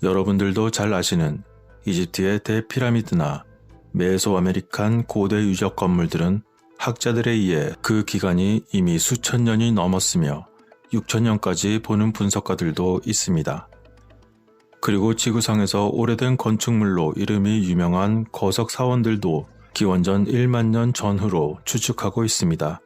여러분들도 잘 아시는 이집트의 대피라미드나 메소아메리칸 고대 유적 건물들은 학자들에 의해 그 기간이 이미 수천 년이 넘었으며 6천년까지 보는 분석가들도 있습니다. 그리고 지구상에서 오래된 건축물로 이름이 유명한 거석 사원들도 기원전 1만 년 전후로 추측하고 있습니다.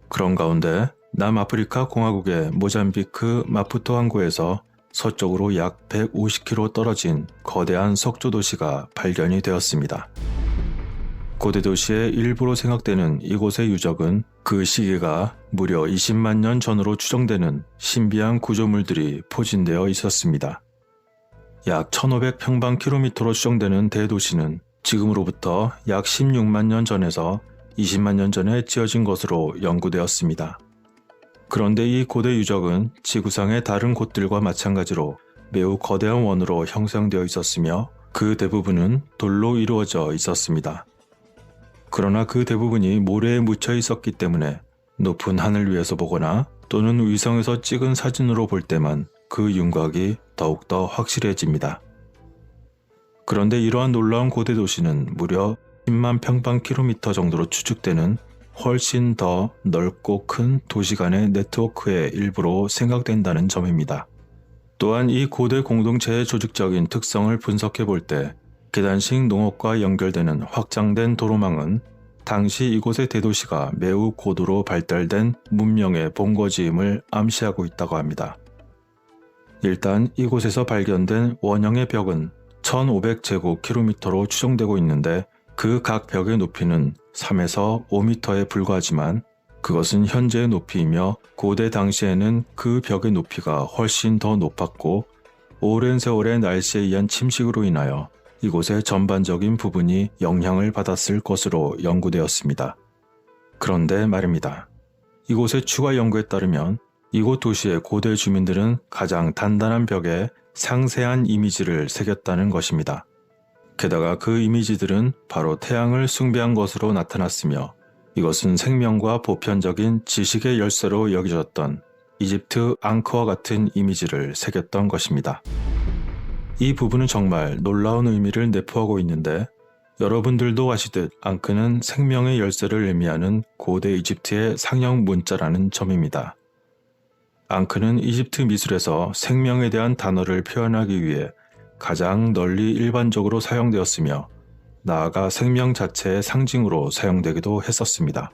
그런 가운데 남아프리카 공화국의 모잠비크 마푸토 항구에서 서쪽으로 약 150km 떨어진 거대한 석조 도시가 발견이 되었습니다. 고대 도시의 일부로 생각되는 이곳의 유적은 그 시기가 무려 20만 년 전으로 추정되는 신비한 구조물들이 포진되어 있었습니다. 약 1500평방킬로미터로 추정되는 대도시는 지금으로부터 약 16만 년 전에서 20만 년 전에 지어진 것으로 연구되었습니다. 그런데 이 고대 유적은 지구상의 다른 곳들과 마찬가지로 매우 거대한 원으로 형성되어 있었으며 그 대부분은 돌로 이루어져 있었습니다. 그러나 그 대부분이 모래에 묻혀 있었기 때문에 높은 하늘 위에서 보거나 또는 위성에서 찍은 사진으로 볼 때만 그 윤곽이 더욱더 확실해집니다. 그런데 이러한 놀라운 고대 도시는 무려 10만 평방킬로미터 정도로 추측되는 훨씬 더 넓고 큰 도시 간의 네트워크의 일부로 생각된다는 점입니다. 또한 이 고대 공동체의 조직적인 특성을 분석해 볼 때 계단식 농업과 연결되는 확장된 도로망은 당시 이곳의 대도시가 매우 고도로 발달된 문명의 본거지임을 암시하고 있다고 합니다. 일단 이곳에서 발견된 원형의 벽은 1500제곱킬로미터로 추정되고 있는데 그 각 벽의 높이는 3에서 5m에 불과하지만 그것은 현재의 높이이며 고대 당시에는 그 벽의 높이가 훨씬 더 높았고 오랜 세월의 날씨에 의한 침식으로 인하여 이곳의 전반적인 부분이 영향을 받았을 것으로 연구되었습니다. 그런데 말입니다. 이곳의 추가 연구에 따르면 이곳 도시의 고대 주민들은 가장 단단한 벽에 상세한 이미지를 새겼다는 것입니다. 게다가 그 이미지들은 바로 태양을 숭배한 것으로 나타났으며 이것은 생명과 보편적인 지식의 열쇠로 여겨졌던 이집트 앙크와 같은 이미지를 새겼던 것입니다. 이 부분은 정말 놀라운 의미를 내포하고 있는데 여러분들도 아시듯 앙크는 생명의 열쇠를 의미하는 고대 이집트의 상형 문자라는 점입니다. 앙크는 이집트 미술에서 생명에 대한 단어를 표현하기 위해 가장 널리 일반적으로 사용되었으며 나아가 생명 자체의 상징으로 사용되기도 했었습니다.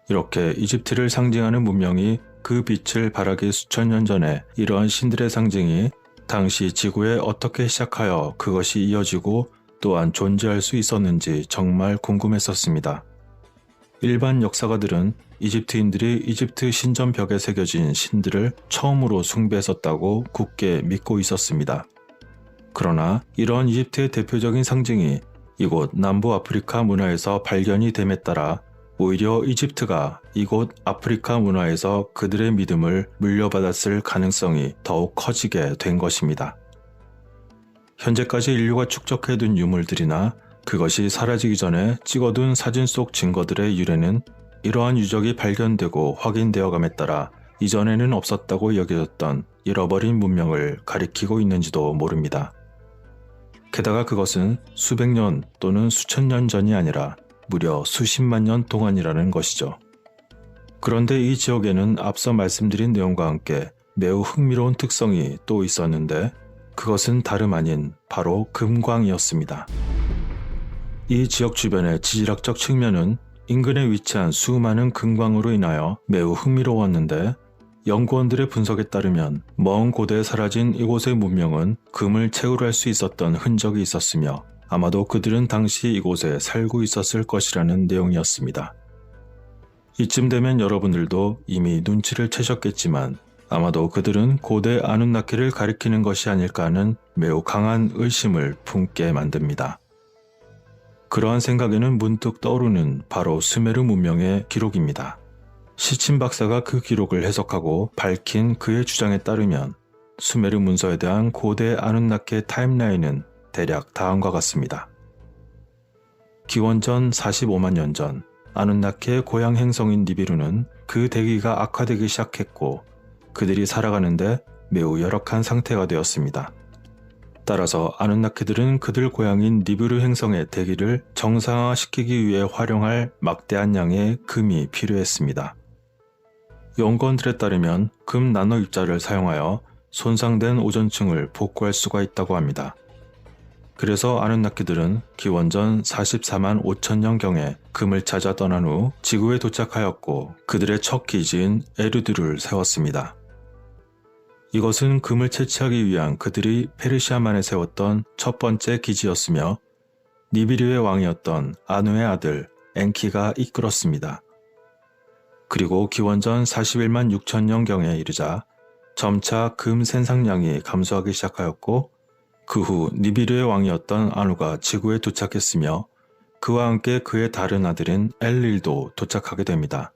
이렇게 이집트를 상징하는 문명이 그 빛을 발하기 수천 년 전에 이러한 신들의 상징이 당시 지구에 어떻게 시작하여 그것이 이어지고 또한 존재할 수 있었는지 정말 궁금했었습니다. 일반 역사가들은 이집트인들이 이집트 신전벽에 새겨진 신들을 처음으로 숭배했었다고 굳게 믿고 있었습니다. 그러나 이러한 이집트의 대표적인 상징이 이곳 남부 아프리카 문화에서 발견이 됨에 따라 오히려 이집트가 이곳 아프리카 문화에서 그들의 믿음을 물려받았을 가능성이 더욱 커지게 된 것입니다. 현재까지 인류가 축적해둔 유물들이나 그것이 사라지기 전에 찍어둔 사진 속 증거들의 유래는 이러한 유적이 발견되고 확인되어감에 따라 이전에는 없었다고 여겨졌던 잃어버린 문명을 가리키고 있는지도 모릅니다. 게다가 그것은 수백 년 또는 수천 년 전이 아니라 무려 수십만 년 동안이라는 것이죠. 그런데 이 지역에는 앞서 말씀드린 내용과 함께 매우 흥미로운 특성이 또 있었는데 그것은 다름 아닌 바로 금광이었습니다. 이 지역 주변의 지질학적 측면은 인근에 위치한 수많은 금광으로 인하여 매우 흥미로웠는데 연구원들의 분석에 따르면 먼 고대에 사라진 이곳의 문명은 금을 채굴할 수 있었던 흔적이 있었으며 아마도 그들은 당시 이곳에 살고 있었을 것이라는 내용이었습니다. 이쯤 되면 여러분들도 이미 눈치를 채셨겠지만 아마도 그들은 고대 아누나키를 가리키는 것이 아닐까 하는 매우 강한 의심을 품게 만듭니다. 그러한 생각에는 문득 떠오르는 바로 수메르 문명의 기록입니다. 시친 박사가 그 기록을 해석하고 밝힌 그의 주장에 따르면 수메르 문서에 대한 고대 아누나키의 타임라인은 대략 다음과 같습니다. 기원전 45만 년 전 아누나키의 고향 행성인 니비루는 그 대기가 악화되기 시작했고 그들이 살아가는데 매우 열악한 상태가 되었습니다. 따라서 아누나키들은 그들 고향인 니비루 행성의 대기를 정상화시키기 위해 활용할 막대한 양의 금이 필요했습니다. 연구원들에 따르면 금 나노 입자를 사용하여 손상된 오존층을 복구할 수가 있다고 합니다. 그래서 아누나키들은 기원전 44만 5천년경에 금을 찾아 떠난 후 지구에 도착하였고 그들의 첫 기지인 에르두를 세웠습니다. 이것은 금을 채취하기 위한 그들이 페르시아만에 세웠던 첫 번째 기지였으며 니비류의 왕이었던 아누의 아들 엔키가 이끌었습니다. 그리고 기원전 41만 6천년경에 이르자 점차 금 생산량이 감소하기 시작하였고 그 후 니비르의 왕이었던 아누가 지구에 도착했으며 그와 함께 그의 다른 아들인 엘릴도 도착하게 됩니다.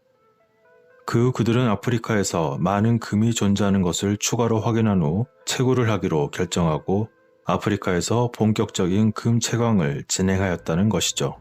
그들은 아프리카에서 많은 금이 존재하는 것을 추가로 확인한 후 채굴을 하기로 결정하고 아프리카에서 본격적인 금 채광을 진행하였다는 것이죠.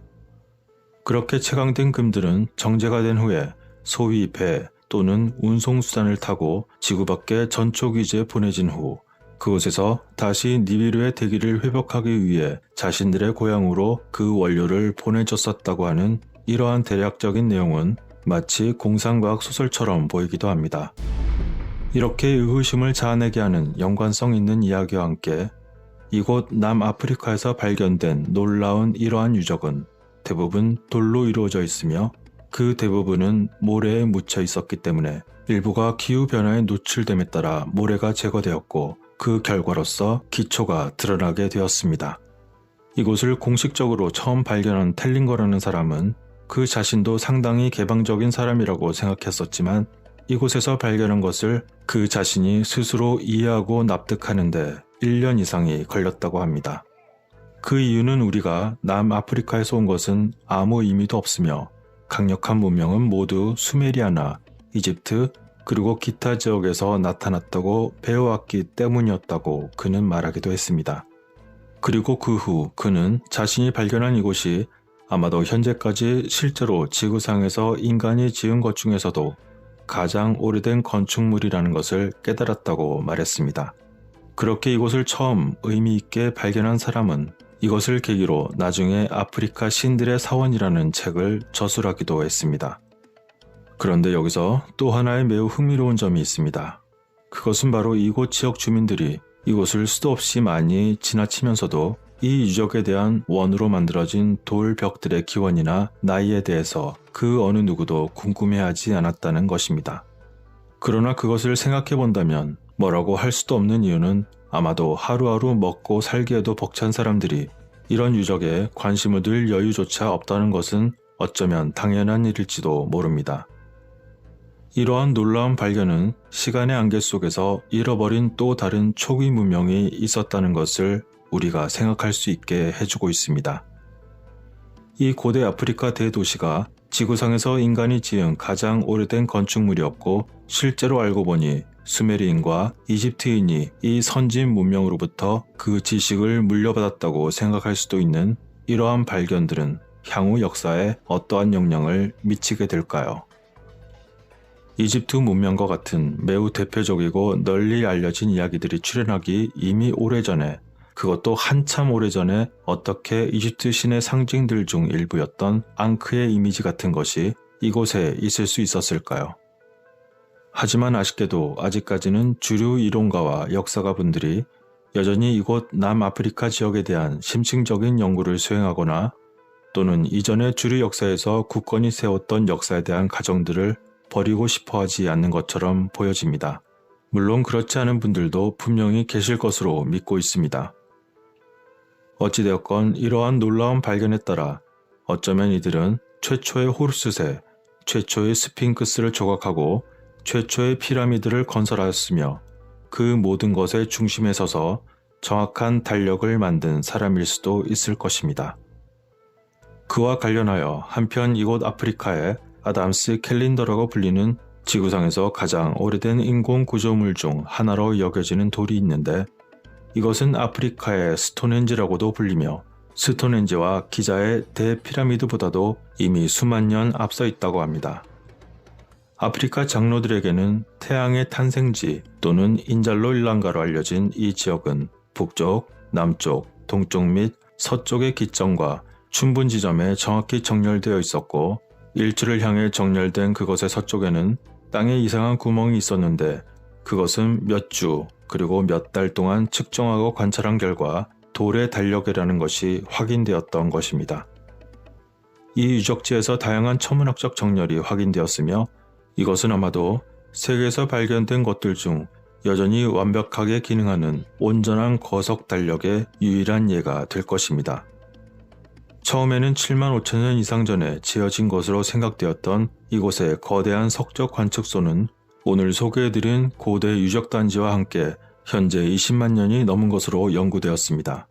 그렇게 채광된 금들은 정제가 된 후에 소위 배 또는 운송수단을 타고 지구 밖의 전초기지에 보내진 후 그곳에서 다시 니비루의 대기를 회복하기 위해 자신들의 고향으로 그 원료를 보내줬었다고 하는 이러한 대략적인 내용은 마치 공상과학 소설처럼 보이기도 합니다. 이렇게 의구심을 자아내게 하는 연관성 있는 이야기와 함께 이곳 남아프리카에서 발견된 놀라운 이러한 유적은 대부분 돌로 이루어져 있으며 그 대부분은 모래에 묻혀 있었기 때문에 일부가 기후변화에 노출됨에 따라 모래가 제거되었고 그 결과로서 기초가 드러나게 되었습니다. 이곳을 공식적으로 처음 발견한 텔링거라는 사람은 그 자신도 상당히 개방적인 사람이라고 생각했었지만 이곳에서 발견한 것을 그 자신이 스스로 이해하고 납득하는데 1년 이상이 걸렸다고 합니다. 그 이유는 우리가 남아프리카에서 온 것은 아무 의미도 없으며 강력한 문명은 모두 수메리아나 이집트 그리고 기타 지역에서 나타났다고 배워왔기 때문이었다고 그는 말하기도 했습니다. 그리고 그 후 그는 자신이 발견한 이곳이 아마도 현재까지 실제로 지구상에서 인간이 지은 것 중에서도 가장 오래된 건축물이라는 것을 깨달았다고 말했습니다. 그렇게 이곳을 처음 의미 있게 발견한 사람은 이것을 계기로 나중에 아프리카 신들의 사원이라는 책을 저술하기도 했습니다. 그런데 여기서 또 하나의 매우 흥미로운 점이 있습니다. 그것은 바로 이곳 지역 주민들이 이곳을 수도 없이 많이 지나치면서도 이 유적에 대한 원으로 만들어진 돌 벽들의 기원이나 나이에 대해서 그 어느 누구도 궁금해하지 않았다는 것입니다. 그러나 그것을 생각해 본다면 뭐라고 할 수도 없는 이유는 아마도 하루하루 먹고 살기에도 벅찬 사람들이 이런 유적에 관심을 둘 여유조차 없다는 것은 어쩌면 당연한 일일지도 모릅니다. 이러한 놀라운 발견은 시간의 안개 속에서 잃어버린 또 다른 초기 문명이 있었다는 것을 우리가 생각할 수 있게 해주고 있습니다. 이 고대 아프리카 대도시가 지구상에서 인간이 지은 가장 오래된 건축물이었고 실제로 알고 보니 수메리인과 이집트인이 이 선진 문명으로부터 그 지식을 물려받았다고 생각할 수도 있는 이러한 발견들은 향후 역사에 어떠한 영향을 미치게 될까요? 이집트 문명과 같은 매우 대표적이고 널리 알려진 이야기들이 출현하기 이미 오래전에 그것도 한참 오래전에 어떻게 이집트 신의 상징들 중 일부였던 앙크의 이미지 같은 것이 이곳에 있을 수 있었을까요? 하지만 아쉽게도 아직까지는 주류 이론가와 역사가분들이 여전히 이곳 남아프리카 지역에 대한 심층적인 연구를 수행하거나 또는 이전의 주류 역사에서 굳건히 세웠던 역사에 대한 가정들을 버리고 싶어하지 않는 것처럼 보여집니다. 물론 그렇지 않은 분들도 분명히 계실 것으로 믿고 있습니다. 어찌되었건 이러한 놀라운 발견에 따라 어쩌면 이들은 최초의 호르스새, 최초의 스핑크스를 조각하고 최초의 피라미드를 건설하였으며 그 모든 것의 중심에 서서 정확한 달력을 만든 사람일 수도 있을 것입니다. 그와 관련하여 한편 이곳 아프리카에 아담스 캘린더라고 불리는 지구상에서 가장 오래된 인공 구조물 중 하나로 여겨지는 돌이 있는데 이것은 아프리카의 스톤헨지라고도 불리며 스톤헨지와 기자의 대피라미드보다도 이미 수만 년 앞서 있다고 합니다. 아프리카 장로들에게는 태양의 탄생지 또는 인잘로 일랑가로 알려진 이 지역은 북쪽 남쪽, 동쪽 및 서쪽의 기점과 춘분 지점에 정확히 정렬되어 있었고 일출을 향해 정렬된 그것의 서쪽에는 땅에 이상한 구멍이 있었는데 그것은 몇 주 그리고 몇 달 동안 측정하고 관찰한 결과 돌의 달력이라는 것이 확인되었던 것입니다. 이 유적지에서 다양한 천문학적 정렬이 확인되었으며 이것은 아마도 세계에서 발견된 것들 중 여전히 완벽하게 기능하는 온전한 거석 달력의 유일한 예가 될 것입니다. 처음에는 7만 5천 년 이상 전에 지어진 것으로 생각되었던 이곳의 거대한 석적 관측소는 오늘 소개해드린 고대 유적단지와 함께 현재 20만 년이 넘은 것으로 연구되었습니다.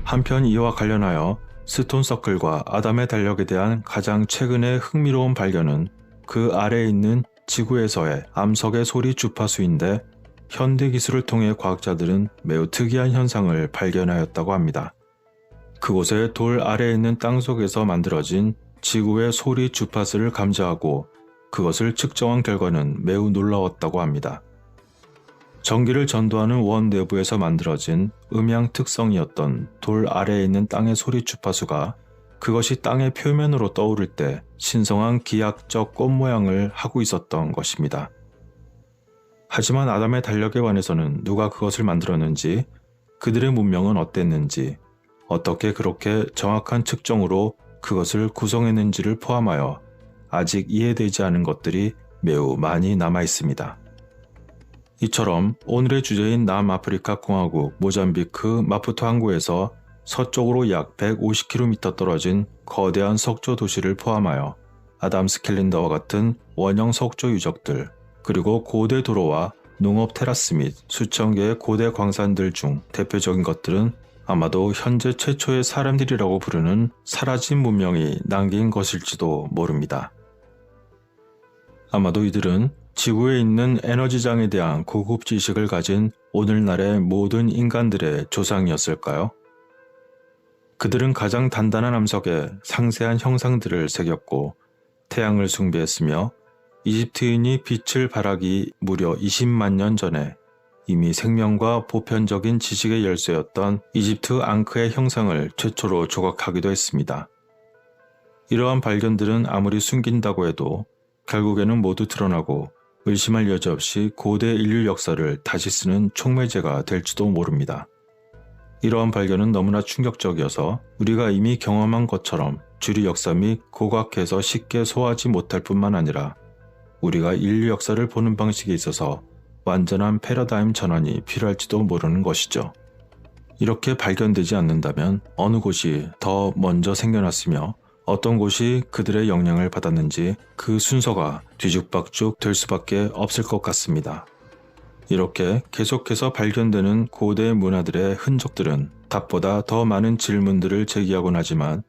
한편 이와 관련하여 스톤서클과 아담의 달력에 대한 가장 최근의 흥미로운 발견은 그 아래에 있는 지구에서의 암석의 소리 주파수인데 현대 기술을 통해 과학자들은 매우 특이한 현상을 발견하였다고 합니다. 그곳의 돌 아래에 있는 땅속에서 만들어진 지구의 소리 주파수를 감지하고 그것을 측정한 결과는 매우 놀라웠다고 합니다. 전기를 전도하는 원 내부에서 만들어진 음향 특성이었던 돌 아래에 있는 땅의 소리 주파수가 그것이 땅의 표면으로 떠오를 때 신성한 기하학적 꽃 모양을 하고 있었던 것입니다. 하지만 아담의 달력에 관해서는 누가 그것을 만들었는지, 그들의 문명은 어땠는지, 어떻게 그렇게 정확한 측정으로 그것을 구성했는지를 포함하여 아직 이해되지 않은 것들이 매우 많이 남아 있습니다. 이처럼 오늘의 주제인 남아프리카 공화국 모잠비크 마푸토 항구에서 서쪽으로 약 150km 떨어진 거대한 석조 도시를 포함하여 아담스 캘린더와 같은 원형 석조 유적들, 그리고 고대 도로와 농업 테라스 및 수천 개의 고대 광산들 중 대표적인 것들은 아마도 현재 최초의 사람들이라고 부르는 사라진 문명이 남긴 것일지도 모릅니다. 아마도 이들은 지구에 있는 에너지장에 대한 고급 지식을 가진 오늘날의 모든 인간들의 조상이었을까요? 그들은 가장 단단한 암석에 상세한 형상들을 새겼고 태양을 숭배했으며 이집트인이 빛을 발하기 무려 20만 년 전에 이미 생명과 보편적인 지식의 열쇠였던 이집트 앙크의 형상을 최초로 조각하기도 했습니다. 이러한 발견들은 아무리 숨긴다고 해도 결국에는 모두 드러나고 의심할 여지 없이 고대 인류 역사를 다시 쓰는 촉매제가 될지도 모릅니다. 이러한 발견은 너무나 충격적이어서 우리가 이미 경험한 것처럼 주류 역사 및 고고학에서 쉽게 소화하지 못할 뿐만 아니라 우리가 인류 역사를 보는 방식에 있어서 완전한 패러다임 전환이 필요할지도 모르는 것이죠. 이렇게 발견되지 않는다면 어느 곳이 더 먼저 생겨났으며 어떤 곳이 그들의 영향을 받았는지 그 순서가 뒤죽박죽 될 수밖에 없을 것 같습니다. 이렇게 계속해서 발견되는 고대 문화들의 흔적들은 답보다 더 많은 질문들을 제기하곤 하지만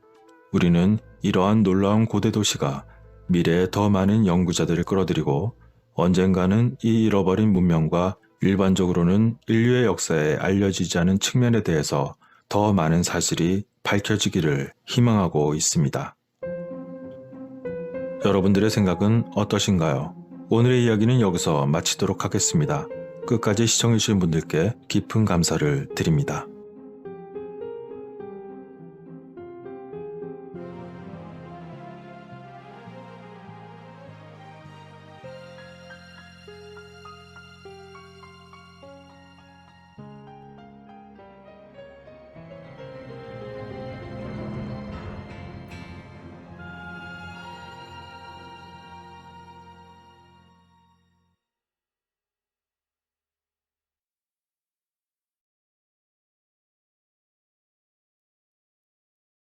우리는 이러한 놀라운 고대 도시가 미래에 더 많은 연구자들을 끌어들이고 언젠가는 이 잃어버린 문명과 일반적으로는 인류의 역사에 알려지지 않은 측면에 대해서 더 많은 사실이 밝혀지기를 희망하고 있습니다. 여러분들의 생각은 어떠신가요? 오늘의 이야기는 여기서 마치도록 하겠습니다. 끝까지 시청해주신 분들께 깊은 감사를 드립니다.